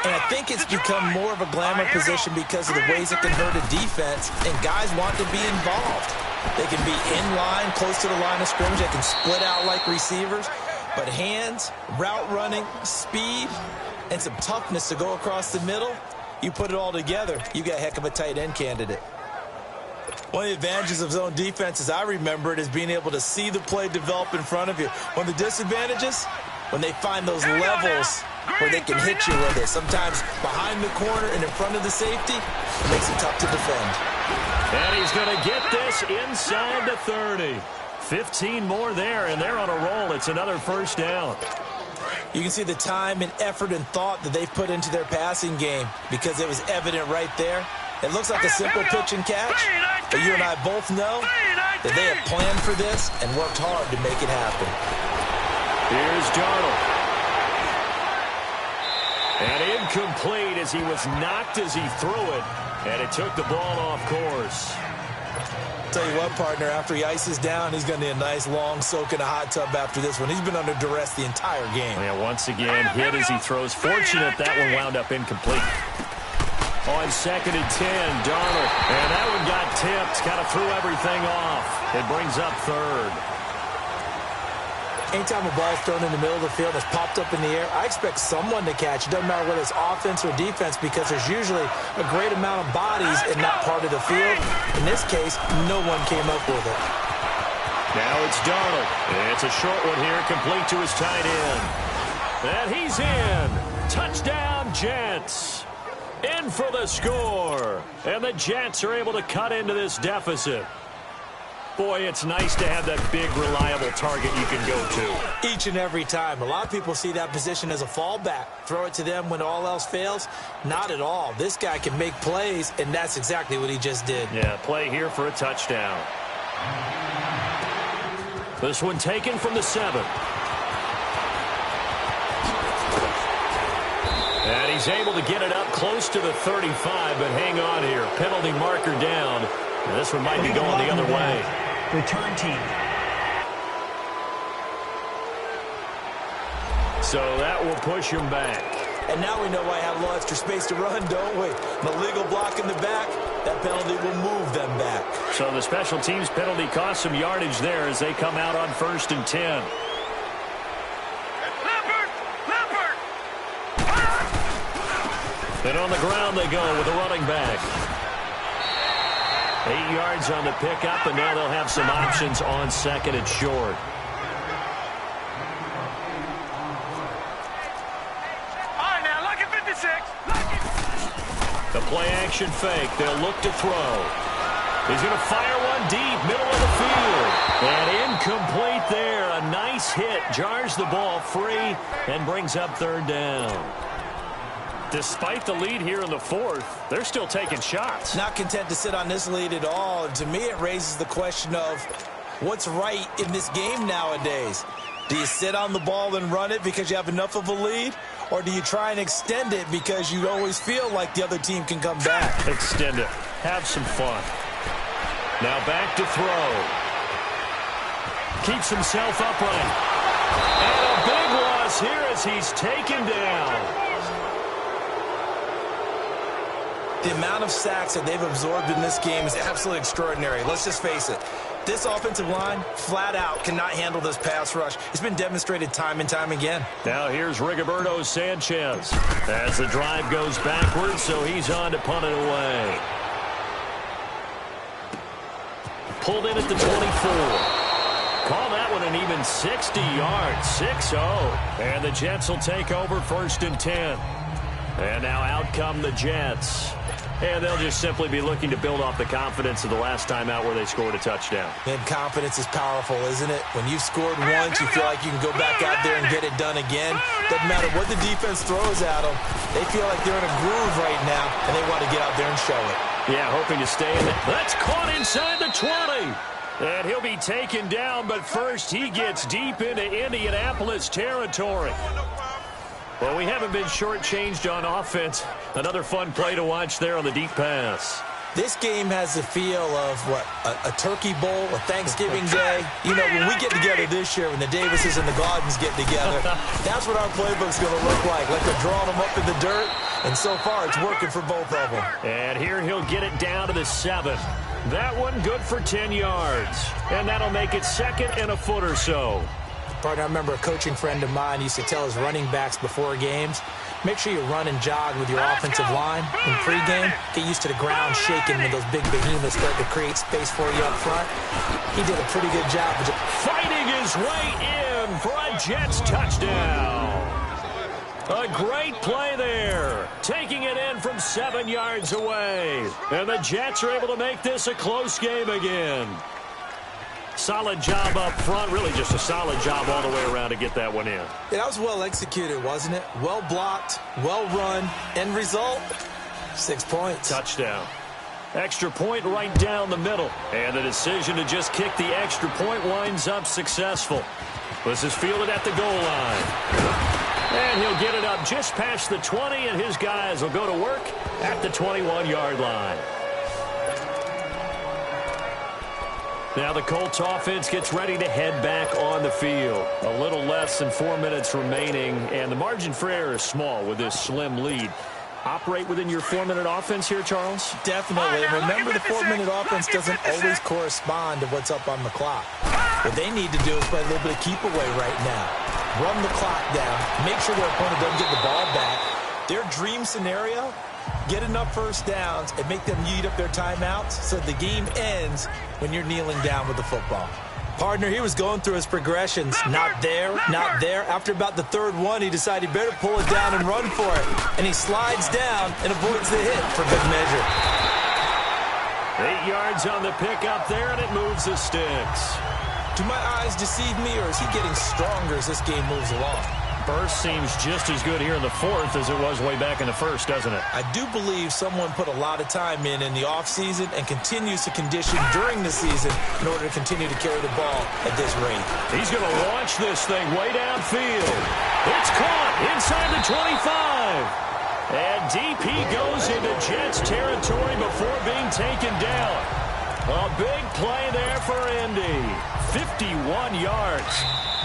And I think it's become more of a glamour position because of the ways it can hurt a defense, and guys want to be involved. They can be in line, close to the line of scrimmage. They can split out like receivers. But hands, route running, speed, and some toughness to go across the middle, you put it all together, you got a heck of a tight end candidate. One of the advantages of zone defense, as I remember it, is being able to see the play develop in front of you. One of the disadvantages, when they find those levels where they can hit you with it. Sometimes behind the corner and in front of the safety, it makes it tough to defend. And he's going to get this inside the 30. 15 more there, and they're on a roll. It's another 1st down. You can see the time and effort and thought that they've put into their passing game because it was evident right there. It looks like a simple pitch and catch, but you and I both know that they have planned for this and worked hard to make it happen. Here's Darnold. And incomplete as he was knocked as he threw it, and it took the ball off course. Tell you what, partner, after he ices down, he's going to need a nice long soak in a hot tub after this one. He's been under duress the entire game. Yeah, once again, hit as he throws. Fortunate that one wound up incomplete. On 2nd and 10, Darnold. And that one got tipped, kind of threw everything off. It brings up 3rd. Anytime a ball's thrown in the middle of the field that's popped up in the air, I expect someone to catch. It doesn't matter whether it's offense or defense because there's usually a great amount of bodies in that part of the field. In this case, no one came up with it. Now it's Darnold. It's a short one here, complete to his tight end. And he's in. Touchdown, Jets. In for the score. And the Jets are able to cut into this deficit. Boy, it's nice to have that big, reliable target you can go to. Each and every time. A lot of people see that position as a fallback. Throw it to them when all else fails. Not at all. This guy can make plays, and that's exactly what he just did. Yeah, play here for a touchdown. This one taken from the 7. And he's able to get it up close to the 35, but hang on here. Penalty marker down. And this one might be going the other way. Return team. So that will push him back. And now we know why I have a little extra space to run, don't we? An illegal block in the back, that penalty will move them back. So the special teams penalty cost some yardage there as they come out on 1st and 10. And on the ground they go with a running back. 8 yards on the pickup, and now they'll have some options on 2nd and short. The play-action fake. They'll look to throw. He's going to fire one deep, middle of the field. And incomplete there. A nice hit. Jars the ball free and brings up 3rd down. Despite the lead here in the 4th, they're still taking shots. Not content to sit on this lead at all. And to me, it raises the question of what's right in this game nowadays. Do you sit on the ball and run it because you have enough of a lead? Or do you try and extend it because you always feel like the other team can come back? Extend it. Have some fun. Now back to throw. Keeps himself upright. And a big loss here as he's taken down. The amount of sacks that they've absorbed in this game is absolutely extraordinary. Let's just face it. This offensive line, flat out, cannot handle this pass rush. It's been demonstrated time and time again. Now here's Rigoberto Sanchez as the drive goes backwards, so he's on to punt it away. Pulled in at the 24. Call that one an even 60 yards, 6-0. And the Jets will take over 1st and 10. And now out come the Jets. And they'll just simply be looking to build off the confidence of the last time out where they scored a touchdown. And confidence is powerful, isn't it? When you've scored once, you feel like you can go back out there and get it done again. Doesn't matter what the defense throws at them. They feel like they're in a groove right now, and they want to get out there and show it. Yeah, hoping to stay in it. That's caught inside the 20. And he'll be taken down, but first he gets deep into Indianapolis territory. Well, we haven't been shortchanged on offense. Another fun play to watch there on the deep pass. This game has the feel of, what, a turkey bowl, a Thanksgiving day. You know, when we get together this year, when the Davises and the Gaudens get together, that's what our playbook's going to look like they're drawing them up in the dirt. And so far, it's working for both of them. And here he'll get it down to the 7. That one good for 10 yards. And that'll make it 2nd and a foot or so. Partner, I remember a coaching friend of mine used to tell his running backs before games, make sure you run and jog with your offensive line in pregame. Get used to the ground shaking when those big behemoths start to create space for you up front. He did a pretty good job. Fighting his way in for a Jets touchdown. A great play there. Taking it in from 7 yards away. And the Jets are able to make this a close game again. Solid job up front. Really just a solid job all the way around to get that one in. That was well executed, wasn't it? Well blocked, well run. End result, 6 points. Touchdown. Extra point right down the middle. And the decision to just kick the extra point winds up successful. This is fielded at the goal line. And he'll get it up just past the 20, and his guys will go to work at the 21-yard line. Now the Colts offense gets ready to head back on the field. A little less than 4 minutes remaining, and the margin for error is small with this slim lead. Operate within your 4-minute offense here, Charles? Definitely. And remember, the 4-minute offense doesn't always correspond to what's up on the clock. What they need to do is play a little bit of keep away right now. Run the clock down. Make sure their opponent doesn't get the ball back. Their dream scenario, get enough first downs and make them eat up their timeouts so the game ends when you're kneeling down with the football. Partner, he was going through his progressions. Not there, not there. After about the 3rd one, he decided he better pull it down and run for it. And he slides down and avoids the hit for good measure. 8 yards on the pickup there, and it moves the sticks. Do my eyes deceive me, or is he getting stronger as this game moves along? Burst seems just as good here in the 4th as it was way back in the 1st, doesn't it? I do believe someone put a lot of time in the offseason and continues to condition during the season in order to continue to carry the ball at this rate. He's going to launch this thing way downfield. It's caught inside the 25. And DP goes into Jets territory before being taken down. A big play there for Indy. 51 yards.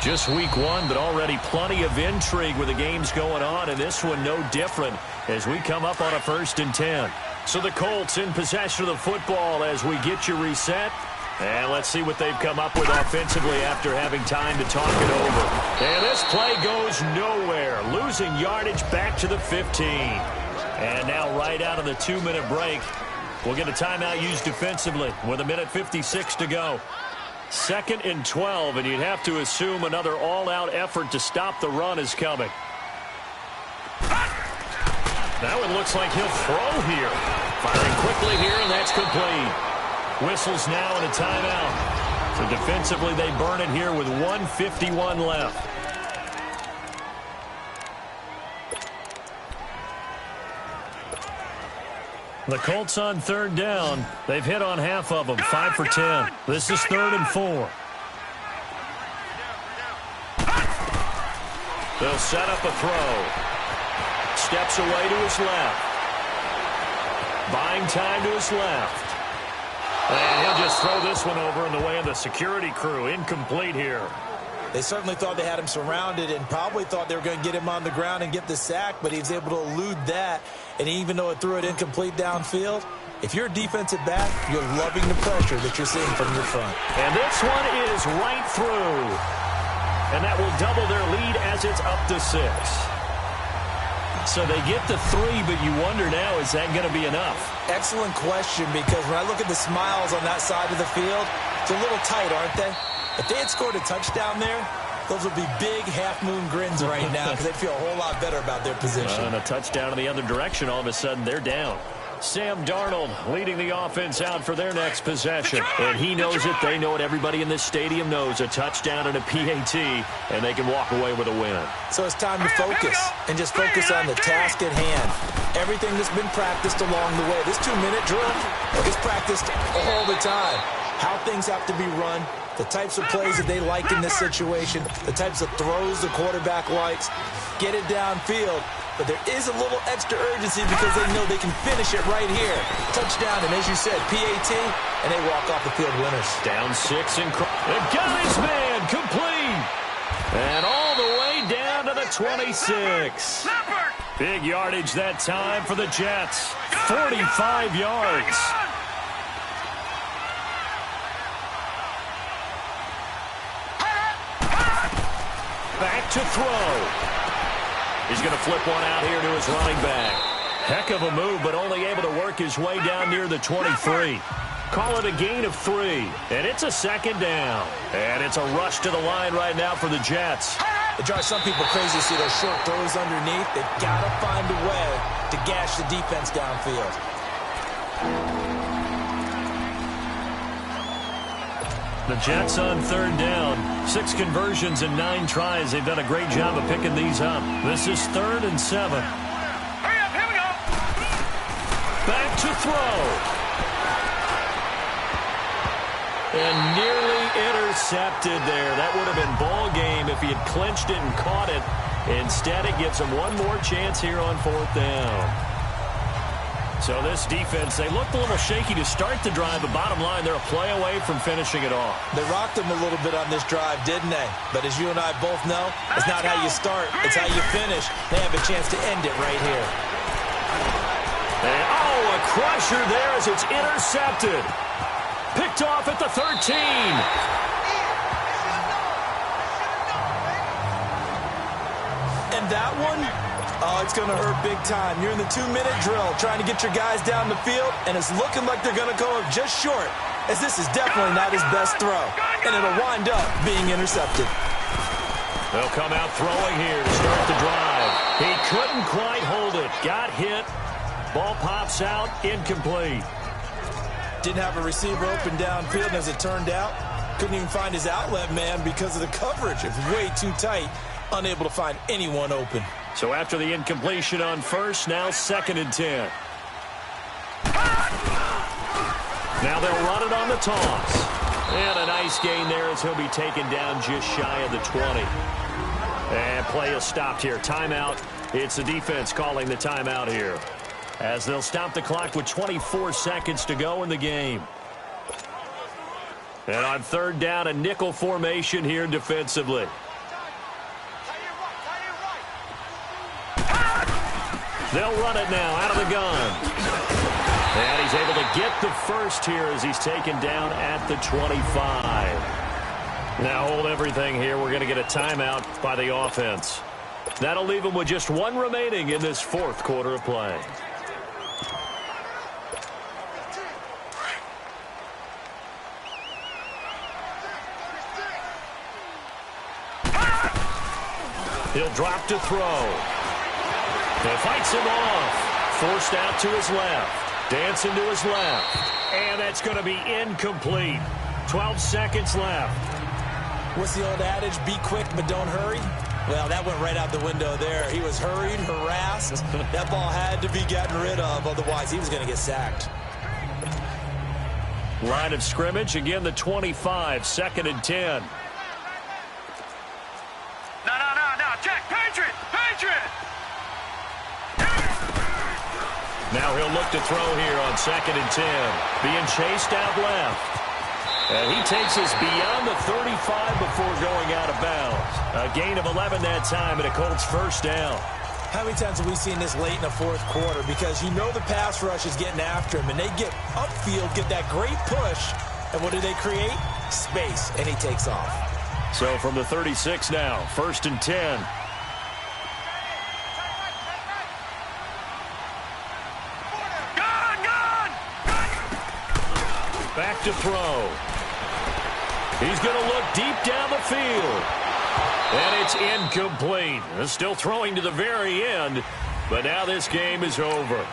Just week one, but already plenty of intrigue with the games going on, and this one no different as we come up on a 1st and 10. So the Colts in possession of the football as we get you reset. And let's see what they've come up with offensively after having time to talk it over. And this play goes nowhere, losing yardage back to the 15. And now right out of the 2-minute break, we'll get a timeout used defensively with 1:56 to go. 2nd and 12, and you'd have to assume another all-out effort to stop the run is coming. Now it looks like he'll throw here. Firing quickly here, and that's complete. Whistles now and a timeout. So defensively, they burn it here with 1:51 left. The Colts on 3rd down. They've hit on half of them, 5 for 10. This is 3rd and 4. They'll set up a throw. Steps away to his left. Buying time to his left. And he'll just throw this one over in the way of the security crew. Incomplete here. They certainly thought they had him surrounded and probably thought they were going to get him on the ground and get the sack, but he was able to elude that. And even though it threw it incomplete downfield, if you're a defensive back, you're loving the pressure that you're seeing from your front. And this one is right through. And that will double their lead as it's up to 6. So they get the 3, but you wonder now, is that going to be enough? Excellent question, because when I look at the smiles on that side of the field, it's a little tight, aren't they? If they had scored a touchdown there, those would be big half-moon grins right now because they'd feel a whole lot better about their position. And a touchdown in the other direction, all of a sudden they're down. Sam Darnold leading the offense out for their next possession. And he knows it, they know it, everybody in this stadium knows. A touchdown and a PAT, and they can walk away with a win. So it's time to focus, and just focus on the task at hand. Everything that's been practiced along the way. This 2-minute drill is practiced all the time. How things have to be run, the types of plays that they like in this situation, the types of throws the quarterback likes, get it downfield. But there is a little extra urgency because they know they can finish it right here. Touchdown, and as you said, PAT, and they walk off the field winners. Down 6 and got his man complete. And all the way down to the 26. Big yardage that time for the Jets. 45 yards. Back to throw. He's going to flip one out here to his running back. Heck of a move, but only able to work his way down near the 23. Call it a gain of 3, and it's a 2nd down. And it's a rush to the line right now for the Jets. It drives some people crazy to see those short throws underneath. They've got to find a way to gash the defense downfield. The Jets on 3rd down. 6 conversions and 9 tries. They've done a great job of picking these up. This is 3rd and 7. Hurry up, here we go. Back to throw. And nearly intercepted there. That would have been ball game if he had clinched it and caught it. Instead, it gives him one more chance here on 4th down. So this defense, they looked a little shaky to start the drive, but bottom line, they're a play away from finishing it off. They rocked them a little bit on this drive, didn't they? But as you and I both know, it's not how you start, it's how you finish. They have a chance to end it right here. And, oh, a crusher there as it's intercepted. Picked off at the 13. And that one, oh, it's going to hurt big time. You're in the 2-minute drill trying to get your guys down the field, and it's looking like they're going to come up just short, as this is definitely not his best throw, and it'll wind up being intercepted. They'll come out throwing here to start the drive. He couldn't quite hold it. Got hit. Ball pops out. Incomplete. Didn't have a receiver open downfield, and as it turned out, couldn't even find his outlet man because of the coverage. It was way too tight. Unable to find anyone open. So after the incompletion on 1st, now 2nd and 10. Now they'll run it on the toss. And a nice gain there as he'll be taken down just shy of the 20. And play is stopped here. Timeout. It's the defense calling the timeout here, as they'll stop the clock with 24 seconds to go in the game. And on 3rd down, a nickel formation here defensively. They'll run it now out of the gun. And he's able to get the first here as he's taken down at the 25. Now hold everything here. We're going to get a timeout by the offense. That'll leave him with just one remaining in this fourth quarter of play. He'll drop to throw. He fights him off. Forced out to his left. Dancing to his left. And that's going to be incomplete. 12 seconds left. What's the old adage? Be quick, but don't hurry. Well, that went right out the window there. He was hurried, harassed. That ball had to be gotten rid of. Otherwise, he was going to get sacked. Line of scrimmage. Again, the 25. 2nd and 10. No. Check. Patriot. Now he'll look to throw here on 2nd and 10. Being chased out left. And he takes us beyond the 35 before going out of bounds. A gain of 11 that time, and a Colts first down. How many times have we seen this late in the fourth quarter? Because you know the pass rush is getting after him, and they get upfield, get that great push, and what do they create? Space, and he takes off. So from the 36 now, 1st and 10. Back to throw. He's going to look deep down the field. And it's incomplete. Still throwing to the very end, but now this game is over.